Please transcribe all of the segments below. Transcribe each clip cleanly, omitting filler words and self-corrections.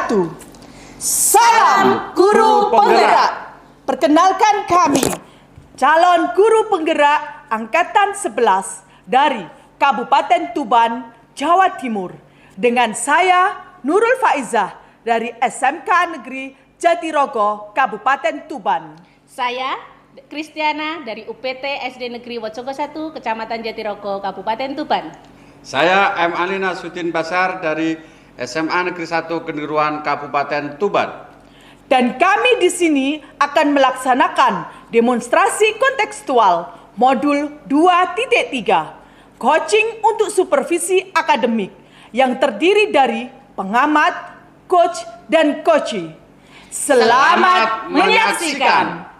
wabarakatuh. Salam Guru Penggerak. Perkenalkan kami, calon guru penggerak Angkatan 11 dari Kabupaten Tuban, Jawa Timur. Dengan saya, Nurul Faizah dari SMK Negeri Jatirogo, Kabupaten Tuban. Saya, Kristiana dari UPT SD Negeri Wojogo 1, Kecamatan Jatirogo, Kabupaten Tuban. Saya M. Alina Sudin Basar dari SMA Negeri 1 Kendiruan, Kabupaten Tuban. Dan kami di sini akan melaksanakan demonstrasi kontekstual modul 2.3, coaching untuk supervisi akademik yang terdiri dari pengamat, coach, dan coachee. Selamat menyaksikan.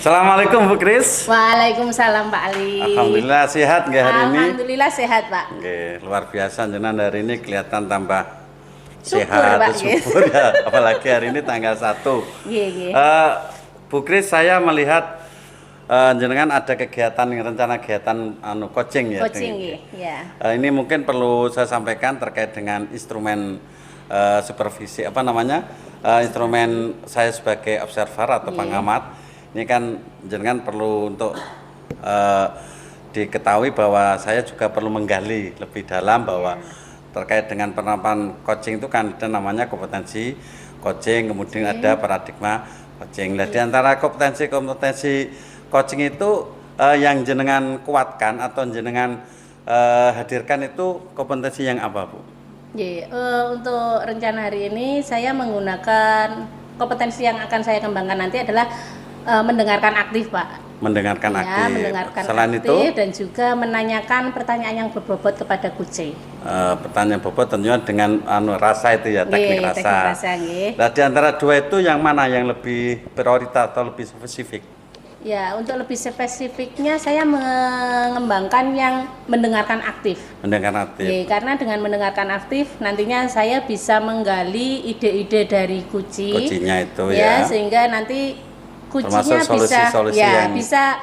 Assalamualaikum Bu Kris. Waalaikumsalam Pak Ali. Alhamdulillah sehat nggak hari ini? Alhamdulillah sehat Pak. Oke, luar biasa jenengan hari ini kelihatan tambah Syukur, sehat, Pak, syukur ya. Apalagi hari ini tanggal 1. Iya. Bu Kris, saya melihat jenengan ada kegiatan, rencana kegiatan coaching ya. Coaching ya. Ini mungkin perlu saya sampaikan terkait dengan instrumen supervisi instrumen saya sebagai observer atau pengamat. Ini kan jenengan perlu untuk diketahui bahwa saya juga perlu menggali lebih dalam bahwa terkait dengan penerapan coaching itu kan ada namanya kompetensi coaching, kemudian ada paradigma coaching. Nah, di antara kompetensi coaching itu yang jenengan kuatkan atau jenengan hadirkan itu kompetensi yang apa, Bu? Untuk rencana hari ini saya menggunakan kompetensi yang akan saya kembangkan nanti adalah mendengarkan aktif, Pak. Mendengarkan aktif. Mendengarkan Selain aktif itu, dan juga menanyakan pertanyaan yang berbobot kepada coach. Pertanyaan bobot tentunya dengan rasa itu ya, teknik rasa. Teknik rasa, Nah, di antara dua itu yang mana yang lebih prioritas atau lebih spesifik? Ya, untuk lebih spesifiknya saya mengembangkan yang mendengarkan aktif. Mendengarkan aktif. Karena dengan mendengarkan aktif nantinya saya bisa menggali ide-ide dari coaching-nya itu ya. Sehingga nanti kuncinya bisa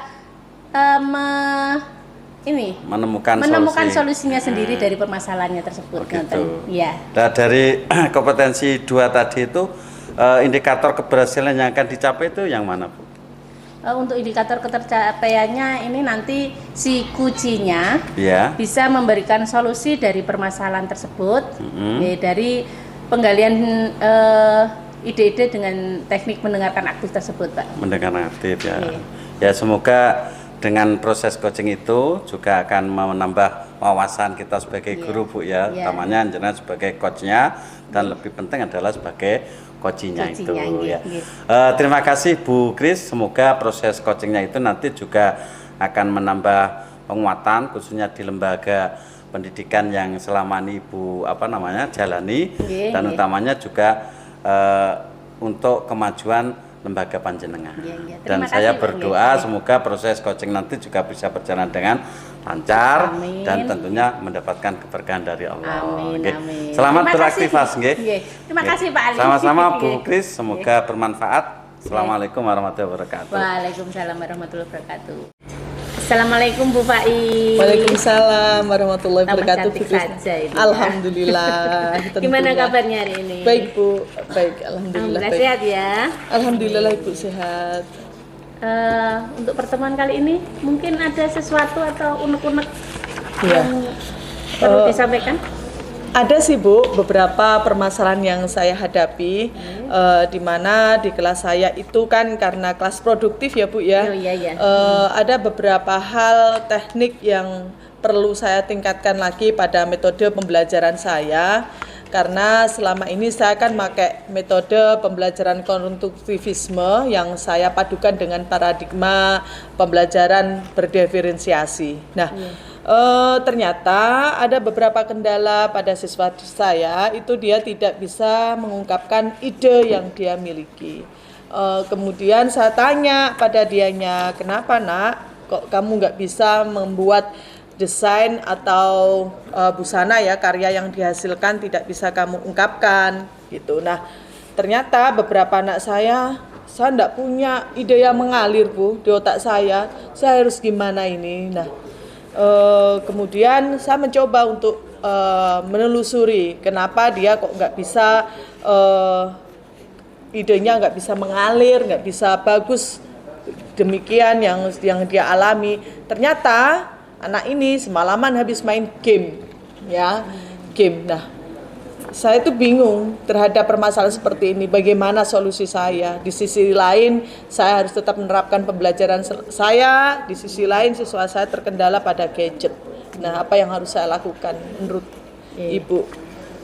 menemukan solusinya sendiri dari permasalahannya tersebut. Gitu. Ya. Nah, dari kompetensi 2 tadi itu indikator keberhasilan yang akan dicapai itu yang mana, Bu? Untuk indikator ketercapaiannya ini nanti si kuncinya bisa memberikan solusi dari permasalahan tersebut, dari penggalian ide-ide dengan teknik mendengarkan aktif tersebut, Pak. Mendengarkan aktif ya. Ya, semoga dengan proses coaching itu juga akan menambah wawasan kita sebagai guru, Bu ya. Utamanya jenengan sebagai coachnya dan lebih penting adalah sebagai coachingnya itu ya. Terima kasih Bu Kris. Semoga proses coachingnya itu nanti juga akan menambah penguatan khususnya di lembaga pendidikan yang selama ini Ibu jalani dan utamanya juga untuk kemajuan lembaga panjenengan. Dan saya berdoa semoga proses coaching nanti juga bisa berjalan dengan lancar dan tentunya mendapatkan keberkahan dari Allah. Amin. Selamat beraktivitas, Terima kasih Pak Ali. Sama-sama Bu Kris, semoga bermanfaat. Assalamualaikum warahmatullahi wabarakatuh. Waalaikumsalam warahmatullahi wabarakatuh. Assalamualaikum Bu Faiz. Waalaikumsalam warahmatullahi wabarakatuh. Alhamdulillah. Gimana kabarnya hari ini? Baik Bu, baik. Alhamdulillah. Baik. Sehat ya? Alhamdulillah Ibu sehat. Untuk pertemuan kali ini mungkin ada sesuatu atau unek-unek yang perlu disampaikan? Ada sih Bu, beberapa permasalahan yang saya hadapi, di mana di kelas saya itu kan karena kelas produktif ya Bu ya. Ada beberapa hal teknik yang perlu saya tingkatkan lagi pada metode pembelajaran saya. Karena selama ini saya kan pakai metode pembelajaran konstruktivisme yang saya padukan dengan paradigma pembelajaran berdiferensiasi. Nah, ternyata ada beberapa kendala pada siswa saya, itu dia tidak bisa mengungkapkan ide yang dia miliki. Kemudian saya tanya pada dianya, kenapa nak, kok kamu nggak bisa membuat desain atau busana ya, karya yang dihasilkan tidak bisa kamu ungkapkan gitu. Nah, ternyata beberapa anak saya enggak punya ide yang mengalir Bu di otak saya harus gimana ini. Nah, kemudian saya mencoba untuk menelusuri kenapa dia kok nggak bisa idenya nggak bisa mengalir, nggak bisa bagus demikian yang dia alami. Ternyata anak ini semalaman habis main game, ya game. Nah, saya tuh bingung terhadap permasalahan seperti ini. Bagaimana solusi saya? Di sisi lain, saya harus tetap menerapkan pembelajaran saya. Di sisi lain, siswa saya terkendala pada gadget. Nah, apa yang harus saya lakukan menurut Ibu?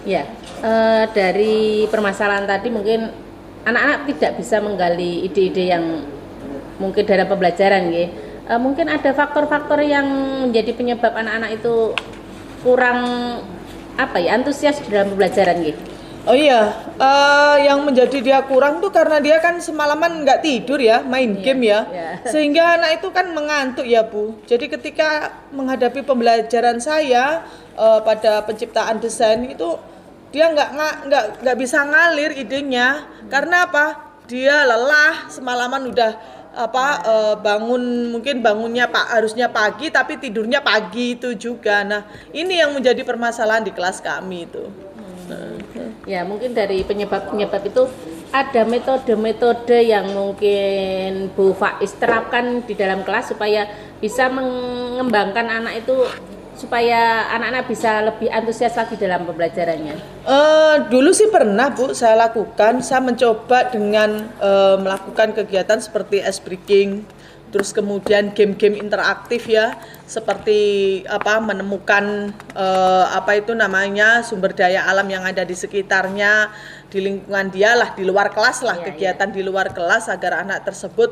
Ya, dari permasalahan tadi mungkin anak-anak tidak bisa menggali ide-ide yang mungkin dalam pembelajaran, ya. Mungkin ada faktor-faktor yang menjadi penyebab anak-anak itu kurang antusias dalam pembelajaran, gitu. Oh iya, yang menjadi dia kurang tuh karena dia kan semalaman nggak tidur ya, main game ya, sehingga anak itu kan mengantuk ya Bu. Jadi ketika menghadapi pembelajaran saya pada penciptaan desain itu dia nggak bisa ngalir idenya. Karena apa? Dia lelah, semalaman udah bangun, mungkin bangunnya harusnya pagi tapi tidurnya pagi itu juga. Nah, ini yang menjadi permasalahan di kelas kami itu. Ya, mungkin dari penyebab itu ada metode-metode yang mungkin Bu Faiz terapkan di dalam kelas supaya bisa mengembangkan anak itu, supaya anak-anak bisa lebih antusias lagi dalam pembelajarannya. Dulu sih pernah Bu, saya lakukan. Saya mencoba dengan melakukan kegiatan seperti ice breaking, terus kemudian game-game interaktif ya, seperti menemukan sumber daya alam yang ada di sekitarnya, di lingkungan dia lah, di luar kelas lah, kegiatan di luar kelas agar anak tersebut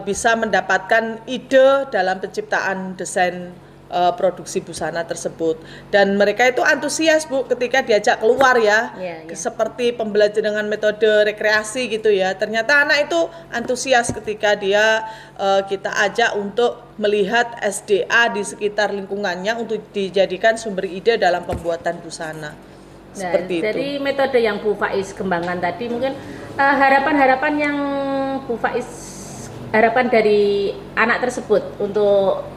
bisa mendapatkan ide dalam penciptaan desain produksi busana tersebut. Dan mereka itu antusias Bu ketika diajak keluar ya, seperti pembelajaran dengan metode rekreasi gitu ya. Ternyata anak itu antusias ketika dia kita ajak untuk melihat SDA di sekitar lingkungannya untuk dijadikan sumber ide dalam pembuatan busana. Seperti itu. Dari metode yang Bu Faiz kembangkan tadi, mungkin harapan-harapan yang Bu Faiz harapkan dari anak tersebut untuk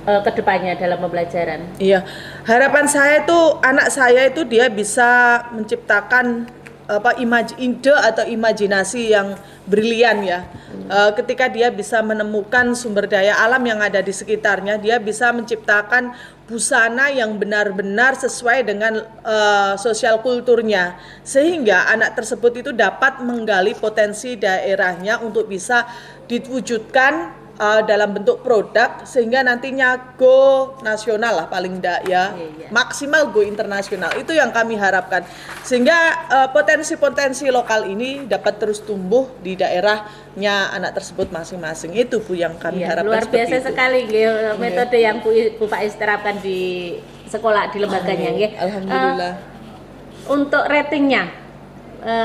kedepannya dalam pembelajaran. Iya, harapan saya itu anak saya itu dia bisa menciptakan ide atau imajinasi yang brilian ya. Ketika dia bisa menemukan sumber daya alam yang ada di sekitarnya, dia bisa menciptakan busana yang benar-benar sesuai dengan sosial kulturnya, sehingga anak tersebut itu dapat menggali potensi daerahnya untuk bisa diwujudkan dalam bentuk produk, sehingga nantinya go nasional lah paling enggak ya, maksimal go internasional. Itu yang kami harapkan, sehingga potensi-potensi lokal ini dapat terus tumbuh di daerahnya anak tersebut masing-masing. Itu Bu yang kami harapkan. Luar biasa sekali metode yang Bu Faiz terapkan di sekolah, di lembaganya. Alhamdulillah. Untuk ratingnya,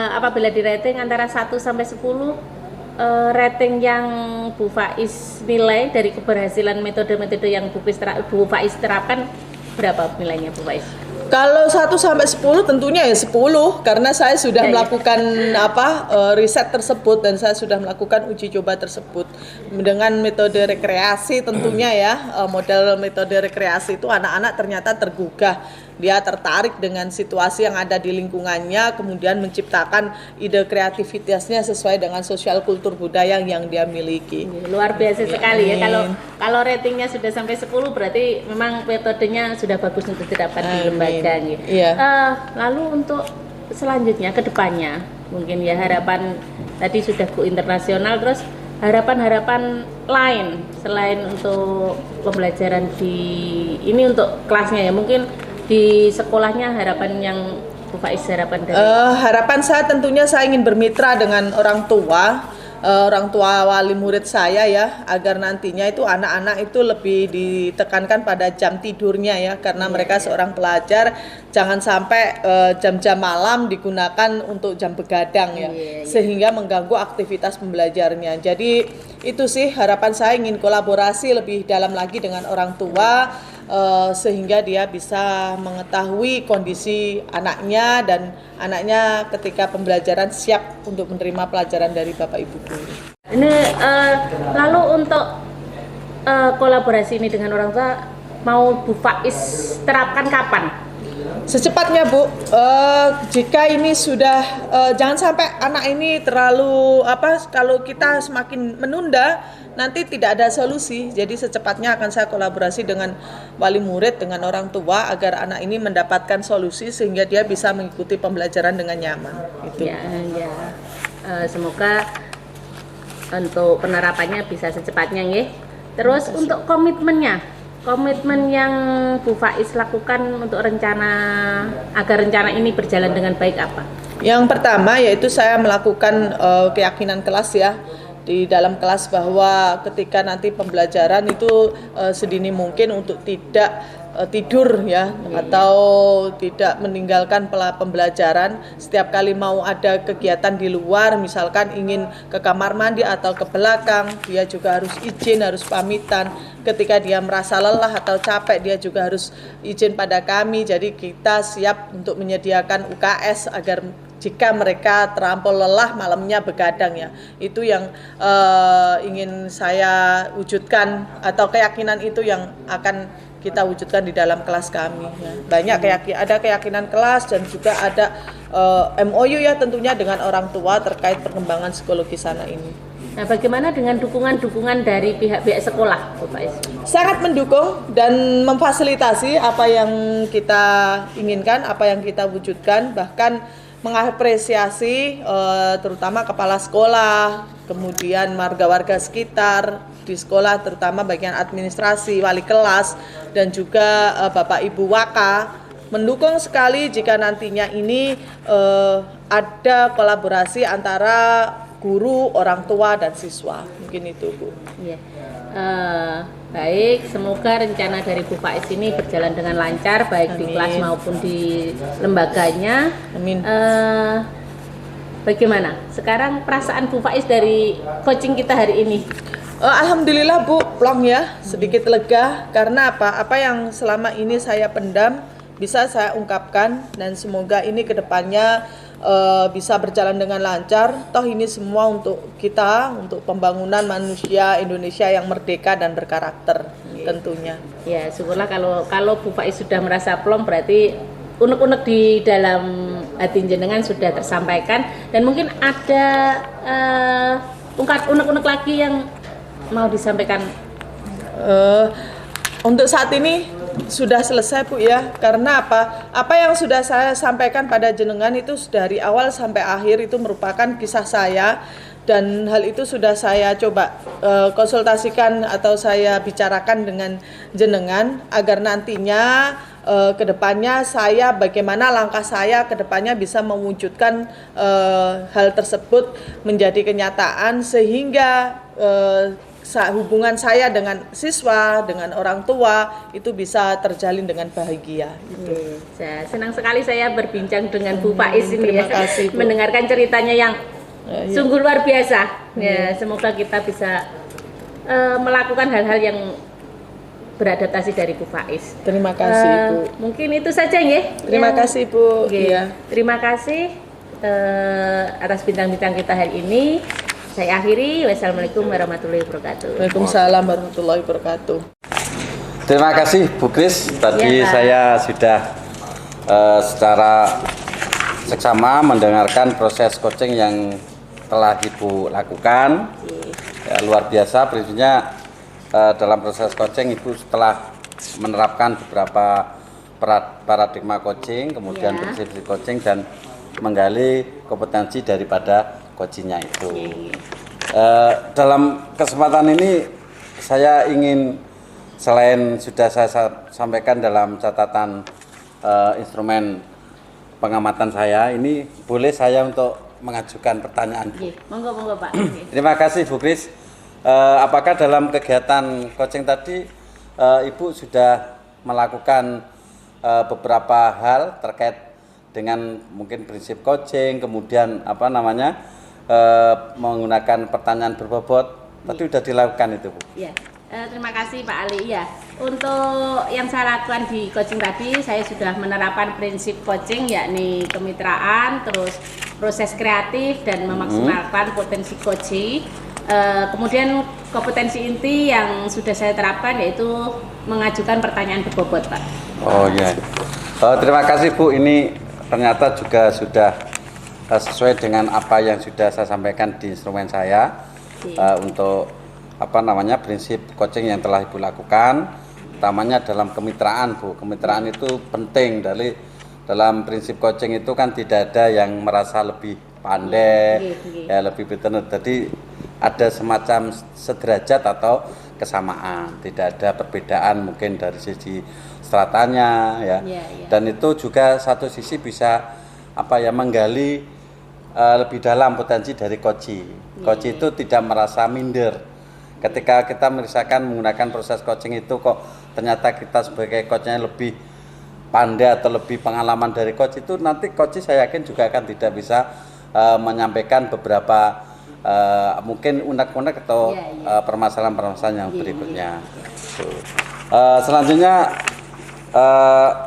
apabila di rating antara 1 sampai 10, rating yang Bu Faiz nilai dari keberhasilan metode-metode yang Bu Faiz terapkan, berapa nilainya Bu Faiz? Kalau 1 sampai 10 tentunya ya 10, karena saya sudah melakukan riset tersebut dan saya sudah melakukan uji coba tersebut dengan metode rekreasi tentunya ya. Model metode rekreasi itu anak-anak ternyata tergugah. Dia tertarik dengan situasi yang ada di lingkungannya, kemudian menciptakan ide kreativitasnya sesuai dengan sosial kultur budaya yang dia miliki. Luar biasa sekali ya. Kalau ratingnya sudah sampai 10 berarti memang metodenya sudah bagus untuk diterapkan di lembaga. Lalu untuk selanjutnya ke depannya, mungkin ya harapan tadi sudah go internasional, terus harapan-harapan lain selain untuk pembelajaran ini untuk kelasnya ya, mungkin di sekolahnya harapan yang Bu Faiz harapkan dari harapan saya tentunya saya ingin bermitra dengan orang tua wali murid saya ya, agar nantinya itu anak-anak itu lebih ditekankan pada jam tidurnya ya, karena mereka seorang pelajar, jangan sampai jam-jam malam digunakan untuk jam begadang ya, sehingga mengganggu aktivitas pembelajarnya. Jadi itu sih harapan saya, ingin kolaborasi lebih dalam lagi dengan orang tua, sehingga dia bisa mengetahui kondisi anaknya dan anaknya ketika pembelajaran siap untuk menerima pelajaran dari Bapak Ibu guru. Ini lalu untuk kolaborasi ini dengan orang tua mau Bu Faiz terapkan kapan? Secepatnya Bu, jika ini sudah jangan sampai anak ini terlalu kalau kita semakin menunda nanti tidak ada solusi. Jadi secepatnya akan saya kolaborasi dengan wali murid, dengan orang tua agar anak ini mendapatkan solusi sehingga dia bisa mengikuti pembelajaran dengan nyaman. Gitu. Ya. Semoga untuk penerapannya bisa secepatnya ya. Terus untuk komitmen yang Bu Faiz lakukan untuk agar rencana ini berjalan dengan baik apa? Yang pertama yaitu saya melakukan keyakinan kelas ya di dalam kelas bahwa ketika nanti pembelajaran itu sedini mungkin untuk tidak tidur ya atau tidak meninggalkan pembelajaran. Setiap kali mau ada kegiatan di luar, misalkan ingin ke kamar mandi atau ke belakang, dia juga harus izin, harus pamitan. Ketika dia merasa lelah atau capek, dia juga harus izin pada kami. Jadi kita siap untuk menyediakan UKS agar jika mereka terlampau lelah malamnya begadang ya. Itu yang ingin saya wujudkan, atau keyakinan itu yang akan kita wujudkan di dalam kelas kami ya. Banyak ada keyakinan kelas dan juga ada MOU ya tentunya dengan orang tua terkait perkembangan psikologis anak ini. Nah, bagaimana dengan dukungan dari pihak sekolah, Bu Faiz? Sangat mendukung dan memfasilitasi apa yang kita inginkan, apa yang kita wujudkan, bahkan mengapresiasi terutama kepala sekolah, kemudian warga-warga sekitar di sekolah, terutama bagian administrasi, wali kelas, dan juga Bapak Ibu Waka mendukung sekali jika nantinya ini ada kolaborasi antara guru, orang tua, dan siswa. Mungkin itu Bu. Iya. Baik, semoga rencana dari Bu Faiz ini berjalan dengan lancar baik Amin. Di kelas maupun di lembaganya. Amin. Bagaimana sekarang perasaan Bu Faiz dari coaching kita hari ini? Alhamdulillah Bu, plong ya, sedikit lega karena apa yang selama ini saya pendam bisa saya ungkapkan, dan semoga ini kedepannya bisa berjalan dengan lancar. Toh ini semua untuk kita, untuk pembangunan manusia Indonesia yang merdeka dan berkarakter tentunya. Ya, syukurlah kalau Bu Faiz sudah merasa plong, berarti unek-unek di dalam hati jenengan sudah tersampaikan, dan mungkin ada unek-unek lagi yang mau disampaikan. Untuk saat ini sudah selesai Bu ya, karena apa yang sudah saya sampaikan pada jenengan itu dari awal sampai akhir itu merupakan kisah saya, dan hal itu sudah saya coba konsultasikan atau saya bicarakan dengan jenengan agar nantinya kedepannya bagaimana langkah saya kedepannya bisa mewujudkan hal tersebut menjadi kenyataan, sehingga hubungan saya dengan siswa, dengan orang tua itu bisa terjalin dengan bahagia. Gitu. Senang sekali saya berbincang dengan Bu Faiz ini. Terima kasih, Bu. Mendengarkan ceritanya yang sungguh luar biasa. Ya, semoga kita bisa melakukan hal-hal yang beradaptasi dari Bu Faiz. Terima kasih Bu. Mungkin itu saja ya. Terima kasih Bu. Ya. Terima kasih atas bintang-bintang kita hari ini. Saya akhiri. Wassalamualaikum warahmatullahi wabarakatuh. Waalaikumsalam warahmatullahi wabarakatuh. Terima kasih Bu Kris. Tadi saya sudah secara seksama mendengarkan proses coaching yang telah Ibu lakukan. Ya, luar biasa prinsipnya dalam proses coaching Ibu setelah menerapkan beberapa paradigma coaching, kemudian prinsip coaching, dan menggali kompetensi daripada coachingnya itu. Dalam kesempatan ini saya ingin, selain sudah saya sampaikan dalam catatan instrumen pengamatan saya, ini boleh saya untuk mengajukan pertanyaan. Monggo Pak. Terima kasih Bu Kris. Apakah dalam kegiatan coaching tadi Ibu sudah melakukan beberapa hal terkait dengan mungkin prinsip coaching, kemudian menggunakan pertanyaan berbobot, tadi sudah dilakukan itu Bu? Iya. Terima kasih Pak Ali. Ya, untuk yang saya lakukan di coaching tadi, saya sudah menerapkan prinsip coaching, yakni kemitraan, terus proses kreatif, dan memaksimalkan potensi coaching. Kemudian kompetensi inti yang sudah saya terapkan yaitu mengajukan pertanyaan berbobot Pak. Oh iya. Terima kasih Bu, ini ternyata juga sudah sesuai dengan apa yang sudah saya sampaikan di instrumen saya untuk prinsip coaching yang telah Ibu lakukan, utamanya dalam kemitraan Bu. Kemitraan itu penting dalam prinsip coaching itu kan tidak ada yang merasa lebih pandai, ya lebih pintar. Jadi ada semacam sederajat atau kesamaan, tidak ada perbedaan mungkin dari sisi stratanya ya. Dan itu juga satu sisi bisa menggali lebih dalam potensi dari coach. Coach itu tidak merasa minder. Ketika kita misalkan menggunakan proses coaching itu kok ternyata kita sebagai coachnya lebih pandai atau lebih pengalaman dari coach itu, nanti coach saya yakin juga akan tidak bisa menyampaikan beberapa mungkin unek-unek atau permasalahan-permasalahan yang berikutnya. Selanjutnya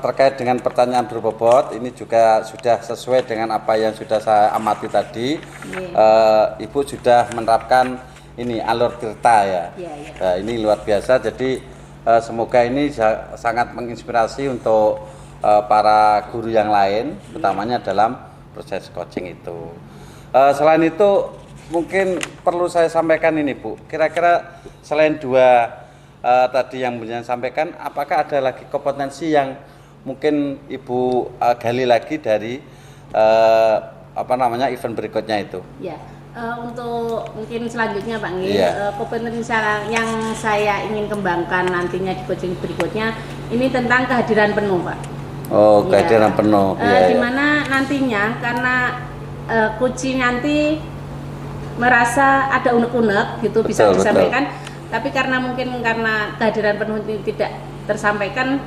terkait dengan pertanyaan berbobot, ini juga sudah sesuai dengan apa yang sudah saya amati tadi. Ibu sudah menerapkan ini alur tirta ya. Nah, ini luar biasa. Jadi semoga ini sangat menginspirasi untuk para guru yang lain, utamanya dalam proses coaching itu. Selain itu mungkin perlu saya sampaikan ini Bu, kira-kira selain dua tadi yang Bunda sampaikan, apakah ada lagi kompetensi yang mungkin Ibu gali lagi dari event berikutnya itu? Ya, untuk mungkin selanjutnya Pak Ngi, kompetensi yang saya ingin kembangkan nantinya di coaching berikutnya ini tentang kehadiran penuh Pak. Oh, kehadiran penuh. Dimana nantinya karena coaching nanti merasa ada unek-unek gitu, bisa disampaikan. Tapi karena kehadiran penuh ini tidak tersampaikan,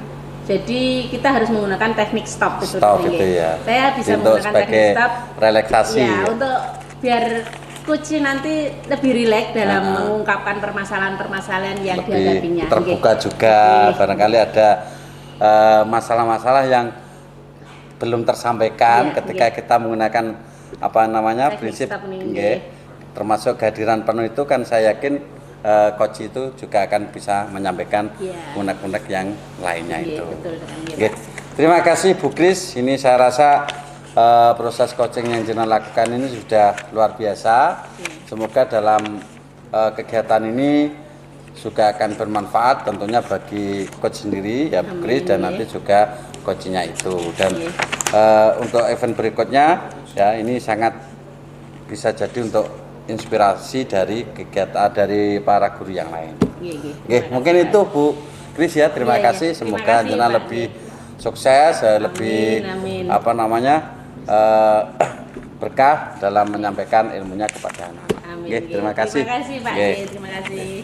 jadi kita harus menggunakan teknik stop itu ya. Saya bisa menggunakan teknik stop relaksasi ya, untuk biar coach nanti lebih rileks dalam mengungkapkan permasalahan-permasalahan yang dihadapinya. Terbuka juga, barangkali ada masalah-masalah yang belum tersampaikan ketika kita menggunakan prinsip termasuk kehadiran penuh itu kan saya yakin coach itu juga akan bisa menyampaikan unek-unek yang lainnya itu. Betul, terima kasih Bu Kris. Ini saya rasa proses coaching yang jenengan lakukan ini sudah luar biasa. Semoga dalam kegiatan ini juga akan bermanfaat tentunya bagi coach sendiri ya Bu Kris, dan nanti juga coachnya itu. Dan untuk event berikutnya ya ini sangat bisa jadi untuk inspirasi dari kegiatan dari para guru yang lain. Mungkin itu Bu Kris ya. Terima kasih. Semoga jenengan lebih sukses, lebih berkah dalam menyampaikan ilmunya kepada anak. Terima kasih Pak. Terima kasih.